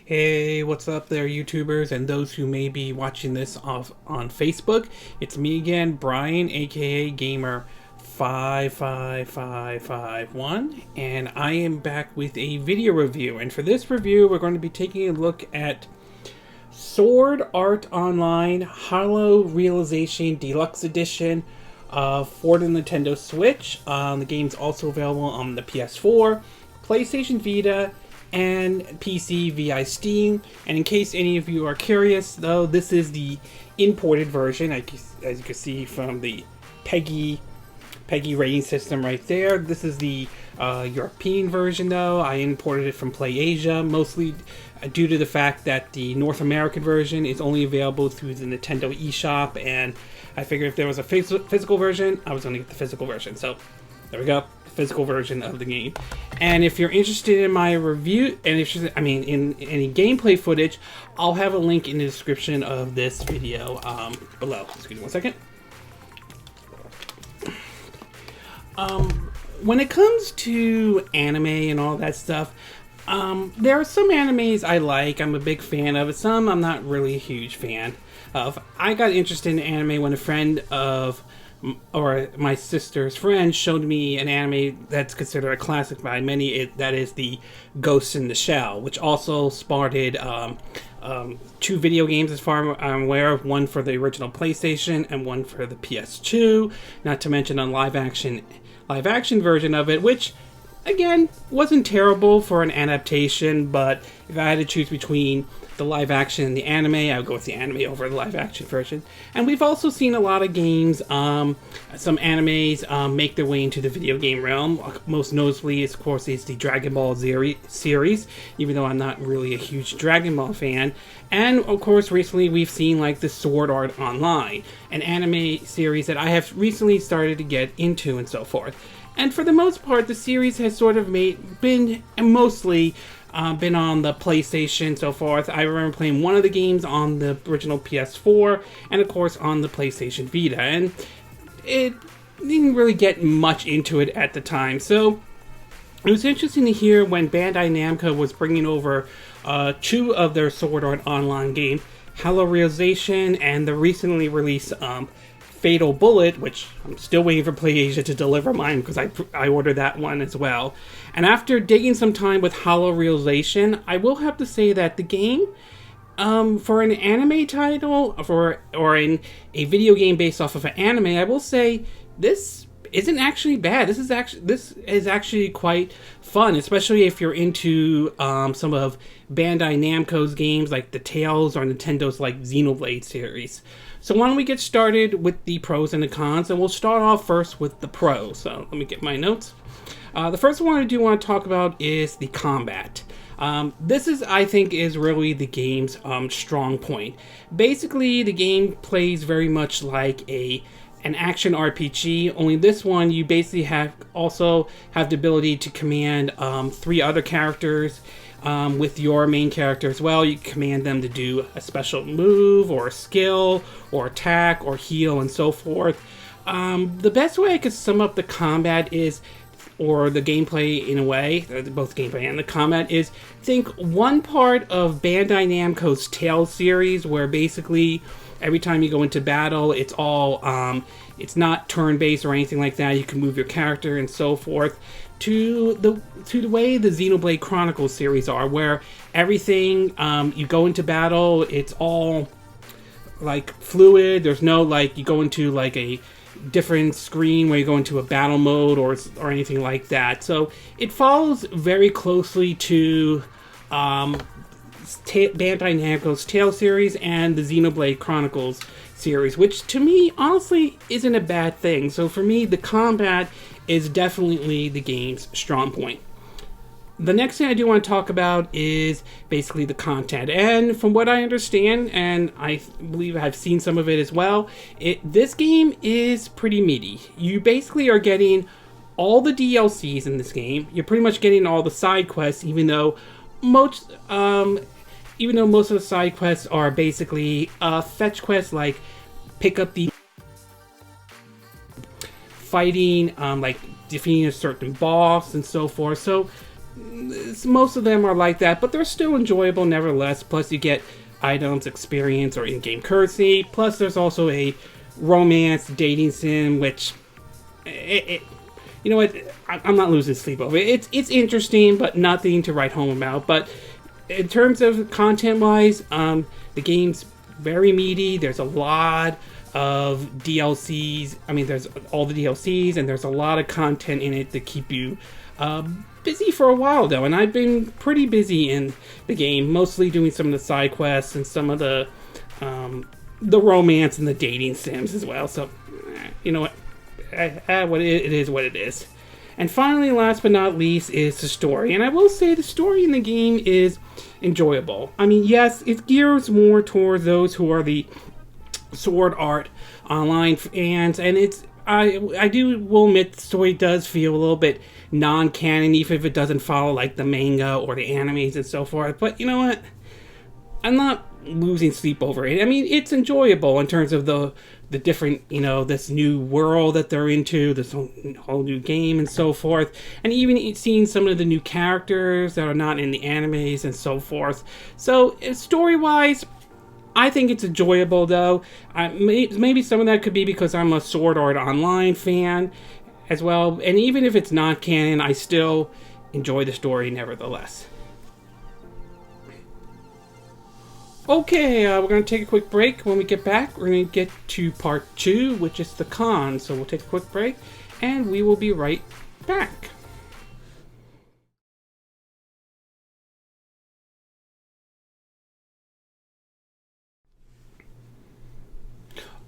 Hey, what's up there, YouTubers and those who may be watching this off on Facebook? It's me again, Brian, aka Gamer 55551, and I am back with a video review. And for this review, we're going to be taking a look at Sword Art Online Hallow Realization Deluxe Edition for the Nintendo Switch. The game's also available on the PS4, PlayStation Vita, and PC via Steam. And in case any of you are curious, though, this is the imported version, as you can see from the PEGI rating system right there. This is the European version, though. I imported it from PlayAsia, mostly due to the fact that the North American version is only available through the Nintendo eShop, and I figured if there was a physical version, I was going to get the physical version. So there we go, physical version of the game. And if you're interested in my review, and if you're, in any gameplay footage, I'll have a link in the description of this video below. Excuse me one second. When it comes to anime and all that stuff, there are some animes I like. I'm a big fan of it. Some I'm not really a huge fan of. I got interested in anime when a friend of, or my sister's friend, showed me an anime that's considered a classic by many. That is the Ghost in the Shell, which also started two video games, as far as I'm aware of. One for the original PlayStation and one for the PS2. Not to mention a live action version of it, which again wasn't terrible for an adaptation. But if I had to choose between the live action and the anime, I would go with the anime over the live action version. And we've also seen a lot of games, some animes make their way into the video game realm. Most notably, of course, is the Dragon Ball series, even though I'm not really a huge Dragon Ball fan. And of course, recently we've seen like the Sword Art Online, an anime series that I have recently started to get into and so forth. And for the most part, the series has sort of been mostly been on the PlayStation and so forth. I remember playing one of the games on the original PS4 and of course on the PlayStation Vita, and it didn't really get much into it at the time. So it was interesting to hear when Bandai Namco was bringing over two of their Sword Art Online games, Hallow Realization and the recently released Fatal Bullet, which I'm still waiting for PlayAsia to deliver mine because I ordered that one as well. And after digging some time with Hallow Realization, I will have to say that the game, for an anime title, or in a video game based off of an anime, I will say this isn't actually bad. This is actually quite fun, especially if you're into some of Bandai Namco's games like the Tales or Nintendo's like Xenoblade series. So why don't we get started with the pros and the cons, and we'll start off first with the pros. So let me get my notes. The first one I do want to talk about is the combat. This is, I think, is really the game's strong point. Basically, the game plays very much like an action RPG, only this one you basically also have the ability to command three other characters with your main character as well. You command them to do a special move or a skill or attack or heal and so forth. The best way I could sum up the combat is, or the gameplay in a way, both gameplay and the combat, is think one part of Bandai Namco's Tales series, where basically every time you go into battle, it's all it's not turn-based or anything like that. You can move your character and so forth, to the way the Xenoblade Chronicles series are, where everything you go into battle, it's all like fluid. There's no like you go into like a different screen where you go into a battle mode or anything like that. So it follows very closely to Bandai Namco's Tales series and the Xenoblade Chronicles series, which to me honestly isn't a bad thing. So for me, the combat is definitely the game's strong point. The next thing I do want to talk about is basically the content. And from what I understand, and I believe I've seen some of it as well, this game is pretty meaty. You basically are getting all the DLCs in this game. You're pretty much getting all the side quests, even though most of the side quests are basically fetch quests, like pick up the fighting, like defeating a certain boss and so forth. So Most of them are like that, but they're still enjoyable nevertheless. Plus, you get items, experience, or in-game currency. Plus, there's also a romance dating sim, which, you know what, I'm not losing sleep over it. It's interesting, but nothing to write home about. But in terms of content-wise, the game's very meaty. There's a lot of DLCs. I mean, there's all the DLCs, and there's a lot of content in it to keep you busy for a while, though. And I've been pretty busy in the game, mostly doing some of the side quests and some of the romance and the dating sims as well. So, you know what? It is what it is. And finally, last but not least, is the story. And I will say the story in the game is enjoyable. I mean, yes, it gears more towards those who are the Sword Art Online fans, and I will admit the story does feel a little bit non-canon, even if it doesn't follow like the manga or the animes and so forth. But you know what? I'm not losing sleep over it. I mean, it's enjoyable in terms of the different, you know, this new world that they're into, this whole new game and so forth, and even seeing some of the new characters that are not in the animes and so forth. So story-wise, I think it's enjoyable, though. Maybe some of that could be because I'm a Sword Art Online fan as well, and even if it's not canon, I still enjoy the story nevertheless. Okay, we're going to take a quick break. When we get back, we're going to get to part 2, which is the con. So we'll take a quick break, and we will be right back.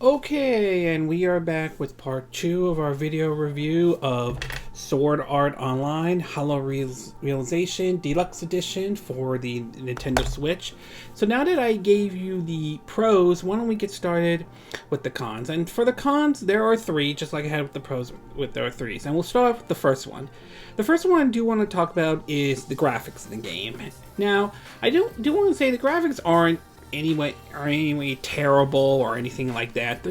Okay, and we are back with part 2 of our video review of Sword Art Online Hallow Realization Deluxe Edition for the Nintendo Switch. So now that I gave you the pros, why don't we get started with the cons? And for the cons, there are 3, just like I had with the pros, there are 3. And we'll start off with the first one. The first one I do want to talk about is the graphics in the game. Now, I do want to say the graphics aren't anyway terrible or anything like that.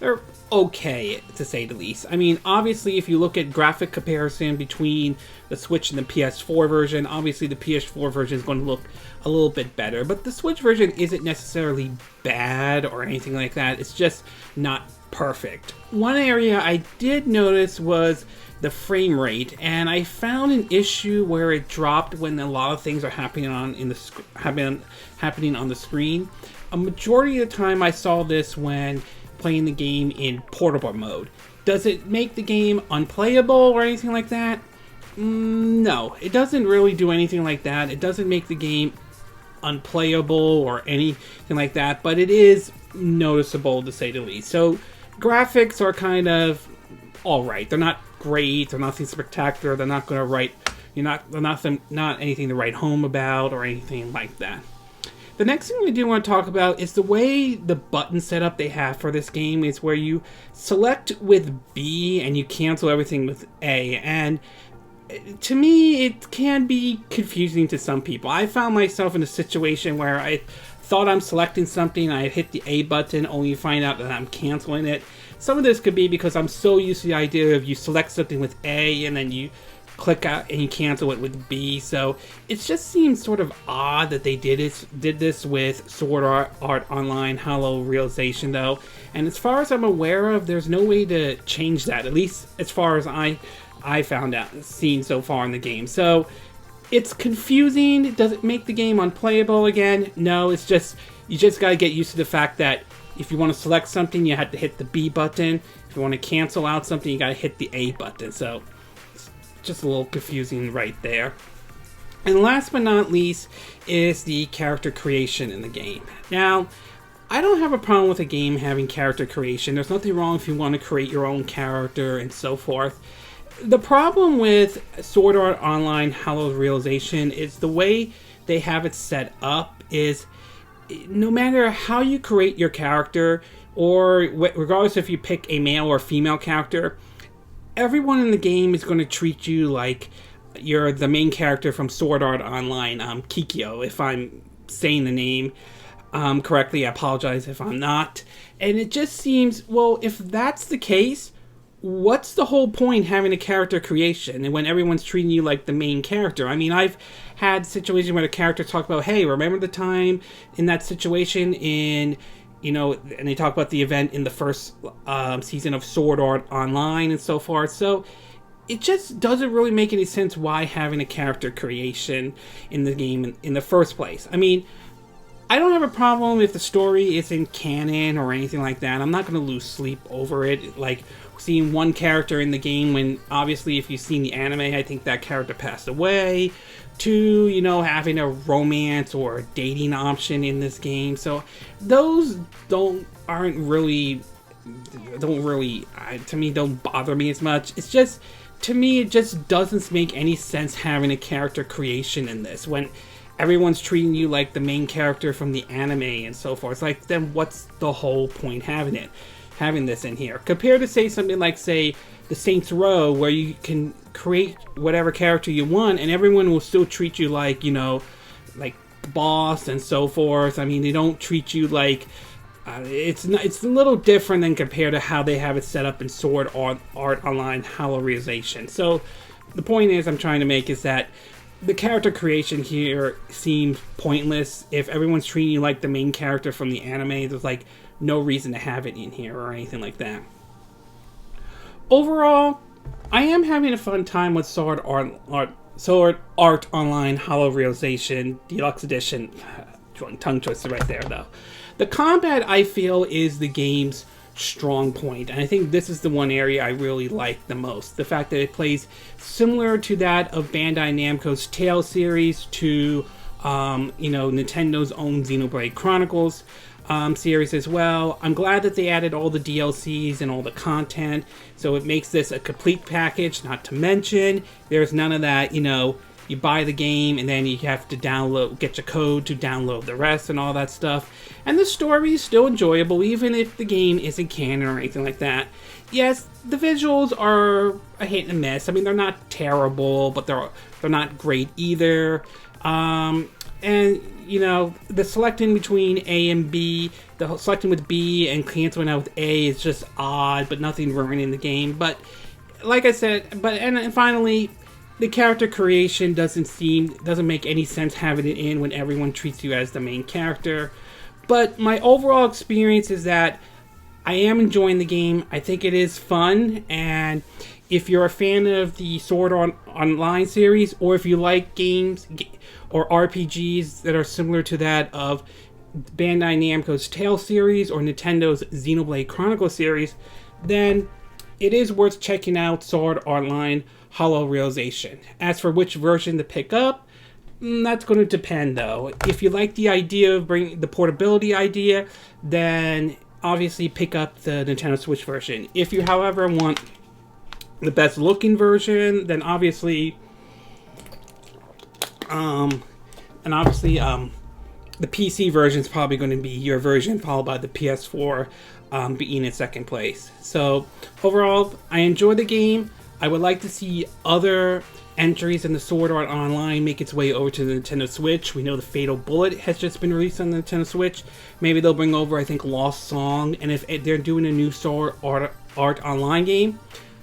They're okay, to say the least. I mean, obviously, if you look at graphic comparison between the Switch and the PS4 version, obviously the PS4 version is going to look a little bit better, but the Switch version isn't necessarily bad or anything like that. It's just not perfect. One area I did notice was the frame rate, and I found an issue where it dropped when a lot of things are happening on the screen. A majority of the time I saw this when playing the game in portable mode. Does it make the game unplayable or anything like that? No, it doesn't really do anything like that. It doesn't make the game unplayable or anything like that, but it is noticeable, to say the least. So graphics are kind of alright. They're not great, they're nothing spectacular, they're not going to write, not anything to write home about or anything like that. The next thing we do want to talk about is the way the button setup they have for this game is where you select with B and you cancel everything with A, and to me it can be confusing to some people. I found myself in a situation where I thought I'm selecting something, I hit the A button only to find out that I'm canceling it. Some of this could be because I'm so used to the idea of you select something with A and then you click out and you cancel it with B. So it just seems sort of odd that they did this with Sword Art Online Hallow Realization, though. And as far as I'm aware of, there's no way to change that, at least as far as I found out seen so far in the game. So it's confusing. Does it make the game unplayable again? No, it's just you just got to get used to the fact that if you want to select something, you have to hit the B button. If you want to cancel out something, you got to hit the A button. So it's just a little confusing right there. And last but not least is the character creation in the game. Now, I don't have a problem with a game having character creation. There's nothing wrong if you want to create your own character and so forth. The problem with Sword Art Online Hallow Realization is the way they have it set up is no matter how you create your character, or regardless if you pick a male or female character, everyone in the game is going to treat you like you're the main character from Sword Art Online, Kikyo, if I'm saying the name correctly. I apologize if I'm not. And it just seems, well, if that's the case, what's the whole point having a character creation and when everyone's treating you like the main character? I mean, I've had situations where the characters talk about, hey, remember the time in that situation in, you know, and they talk about the event in the first season of Sword Art Online and so forth. So it just doesn't really make any sense why having a character creation in the game in the first place. I mean, I don't have a problem if the story isn't canon or anything like that. I'm not going to lose sleep over it. Like, seeing one character in the game when, obviously, if you've seen the anime, I think that character passed away. Two, you know, having a romance or a dating option in this game. So, those don't really, to me, don't bother me as much. It's just, to me, it just doesn't make any sense having a character creation in this when everyone's treating you like the main character from the anime and so forth. It's like, then what's the whole point having this in here? Compared to, say, something like, say, the Saints Row, where you can create whatever character you want and everyone will still treat you like, you know, like the boss and so forth. I mean, they don't treat you like it's a little different than compared to how they have it set up in Sword Art Online Hallow Realization. So the point is I'm trying to make is that the character creation here seems pointless. If everyone's treating you like the main character from the anime, there's like no reason to have it in here or anything like that. Overall, I am having a fun time with Sword Art Online Hallow Realization Deluxe Edition. Tongue twister right there, though. The combat, I feel, is the game's strong point, and I think this is the one area I really like the most. The fact that it plays similar to that of Bandai Namco's Tales series, to you know, Nintendo's own Xenoblade Chronicles series as well. I'm glad that they added all the DLCs and all the content, so it makes this a complete package. Not to mention, there's none of that, you know, you buy the game and then you have to get your code to download the rest and all that stuff. And the story is still enjoyable, even if the game isn't canon or anything like that. Yes, the visuals are a hit and miss. I mean, they're not terrible, but they're not great either. And, you know, the selecting between A and B, the selecting with B and canceling out with A is just odd, but nothing ruining the game. But, like I said, and finally, the character creation doesn't make any sense having it in when everyone treats you as the main character. But my overall experience is that I am enjoying the game. I think it is fun, and if you're a fan of the Sword Art Online series, or if you like games or RPGs that are similar to that of Bandai Namco's Tales series or Nintendo's Xenoblade Chronicles series, then it is worth checking out Sword Art Online Hallow Realization. As for which version to pick up, that's going to depend, though. If you like the idea of bringing the portability idea, then obviously pick up the Nintendo Switch version. If you, however, want the best looking version, then obviously, the PC version is probably going to be your version, followed by the PS4 being in second place. So overall, I enjoy the game. I would like to see other entries in the Sword Art Online make its way over to the Nintendo Switch. We know the Fatal Bullet has just been released on the Nintendo Switch. Maybe they'll bring over, I think, Lost Song. And if they're doing a new Sword Art Online game,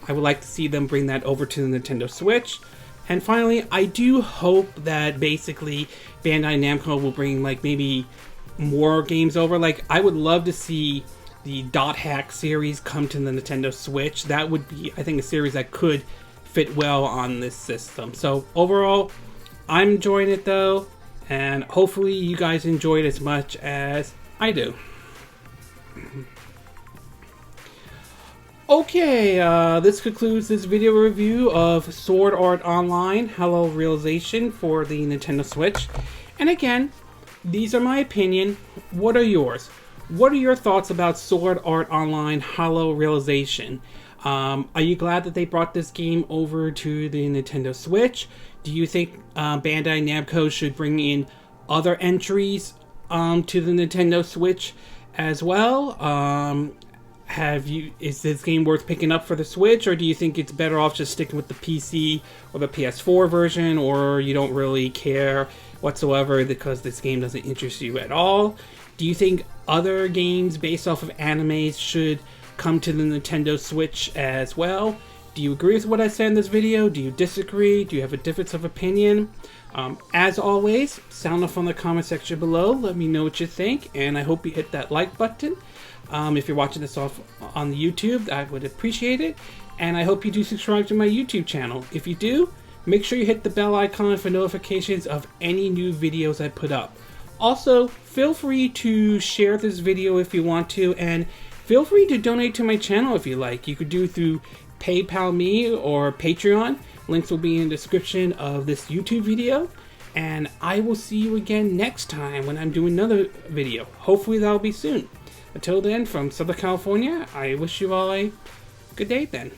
I would like to see them bring that over to the Nintendo Switch. And finally, I do hope that basically Bandai Namco will bring like maybe more games over. Like, I would love to see the Dot Hack series come to the Nintendo Switch. That would be, I think, a series that could fit well on this system. So overall, I'm enjoying it though, and hopefully you guys enjoy it as much as I do. Okay, this concludes this video review of Sword Art Online Hallow Realization for the Nintendo Switch. And again, these are my opinion. What are yours? What are your thoughts about Sword Art Online Hallow Realization? Are you glad that they brought this game over to the Nintendo Switch? Do you think Bandai Namco should bring in other entries to the Nintendo Switch as well? Is this game worth picking up for the Switch, or do you think it's better off just sticking with the PC or the PS4 version, or you don't really care whatsoever because this game doesn't interest you at all? Do you think other games based off of animes should come to the Nintendo Switch as well. Do you agree with what I said in this video? Do you disagree? Do you have a difference of opinion? As always, sound off on the comment section below. Let me know what you think, and I hope you hit that like button. If you're watching this off on the YouTube, I would appreciate it. And I hope you do subscribe to my YouTube channel. If you do, make sure you hit the bell icon for notifications of any new videos I put up. Also, feel free to share this video if you want to, and feel free to donate to my channel if you like. You could do it through PayPal me or Patreon. Links will be in the description of this YouTube video. And I will see you again next time when I'm doing another video. Hopefully that'll be soon. Until then, from Southern California, I wish you all a good day then.